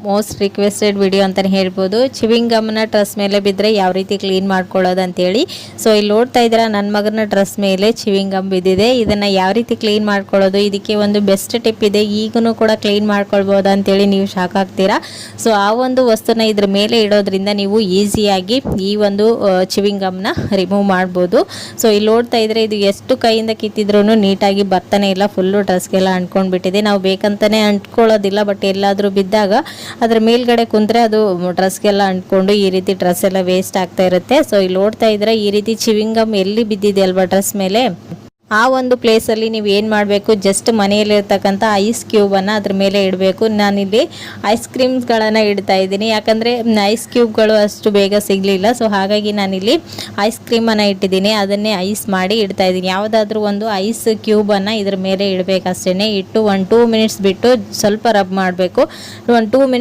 Most requested video ಅಂತಲೇ ಹೇಳ್ಬೋದು. Chewing ಗಮ್ನ ಡ್ರೆಸ್ ಮೇಲೆ ಬಿದ್ದರೆ ಯಾವ ರೀತಿ ಕ್ಲೀನ್ ಮಾಡ್ಕೊಳ್ಳೋದು ಅಂತೇಳಿ. ಸೊ ಇಲ್ಲಿ ನೋಡ್ತಾ ಇದ್ದೀರಾ ನನ್ನ ಮಗನ ಡ್ರೆಸ್ ಮೇಲೆ ಚಿವಿಂಗ್ ಗಮ್ ಬಿದ್ದಿದೆ. ಇದನ್ನು ಯಾವ ರೀತಿ ಕ್ಲೀನ್ ಮಾಡ್ಕೊಳ್ಳೋದು, ಇದಕ್ಕೆ ಒಂದು ಬೆಸ್ಟ್ ಟಿಪ್ ಇದೆ, ಈಗೂ ಕೂಡ ಕ್ಲೀನ್ ಮಾಡ್ಕೊಳ್ಬೋದು ಅಂತೇಳಿ ನೀವು ಶಾಕ್ ಆಗ್ತೀರಾ. ಸೊ ಆ ಒಂದು ವಸ್ತುನ ಇದ್ರ ಮೇಲೆ ಇಡೋದ್ರಿಂದ ನೀವು ಈಸಿಯಾಗಿ ಈ ಒಂದು ಚಿವಿಂಗ್ ಗಮ್ನ ರಿಮೂವ್ ಮಾಡ್ಬೋದು. ಸೊ ಇಲ್ಲಿ ನೋಡ್ತಾ ಇದ್ರೆ ಇದು ಎಷ್ಟು ಕೈಯಿಂದ ಕಿತ್ತಿದ್ರೂ ನೀಟಾಗಿ ಬರ್ತಾನೆ ಇಲ್ಲ, ಫುಲ್ಲು ಡ್ರೆಸ್ಗೆಲ್ಲ ಅಂಟ್ಕೊಂಡ್ಬಿಟ್ಟಿದೆ. ನಾವು ಬೇಕಂತಾನೆ ಅಂಟ್ಕೊಳ್ಳೋದಿಲ್ಲ, ಬಟ್ ಎಲ್ಲಾದರೂ ಬಿದ್ದಾಗ ಅದ್ರ ಮೇಲ್ಗಡೆ ಕುಂತ್ರೆ ಅದು ಡ್ರೆಸ್ಗೆಲ್ಲ ಅಂಟ್ಕೊಂಡು ಈ ರೀತಿ ಡ್ರೆಸ್ ಎಲ್ಲ ವೇಸ್ಟ್ ಆಗ್ತಾ ಇರುತ್ತೆ. ಸೊ ಇಲ್ಲಿ ನೋಡ್ತಾ ಇದ್ರೆ ಈ ರೀತಿ ಚಿವಿಂಗ್ ಗಮ್ ಎಲ್ಲಿ ಬಿದ್ದಿದೆ ಅಲ್ವಾ ಡ್ರೆಸ್ ಮೇಲೆ, ಆ ಒಂದು ಪ್ಲೇಸಲ್ಲಿ ನೀವು ಏನು ಮಾಡಬೇಕು, ಜಸ್ಟ್ ಮನೆಯಲ್ಲಿರ್ತಕ್ಕಂಥ ಐಸ್ ಕ್ಯೂಬನ್ನು ಅದ್ರ ಮೇಲೆ ಇಡಬೇಕು. ನಾನಿಲ್ಲಿ ಐಸ್ ಕ್ರೀಮ್ಸ್ಗಳನ್ನು ಇಡ್ತಾ ಇದ್ದೀನಿ, ಯಾಕಂದರೆ ಐಸ್ ಕ್ಯೂಬ್ಗಳು ಅಷ್ಟು ಬೇಗ ಸಿಗಲಿಲ್ಲ. ಸೊ ಹಾಗಾಗಿ ನಾನಿಲ್ಲಿ ಐಸ್ ಕ್ರೀಮನ್ನು ಇಟ್ಟಿದ್ದೀನಿ, ಅದನ್ನೇ ಐಸ್ ಮಾಡಿ ಇಡ್ತಾ ಇದ್ದೀನಿ. ಯಾವುದಾದ್ರೂ ಒಂದು ಐಸ್ ಕ್ಯೂಬನ್ನು ಇದ್ರ ಮೇಲೆ ಇಡಬೇಕಷ್ಟೇ. ಇಟ್ಟು 1-2 ಮಿನಿಟ್ಸ್ ಬಿಟ್ಟು ಸ್ವಲ್ಪ ರಬ್ ಮಾಡಬೇಕು. 1-2 ಮಿನಿಟ್ಸ್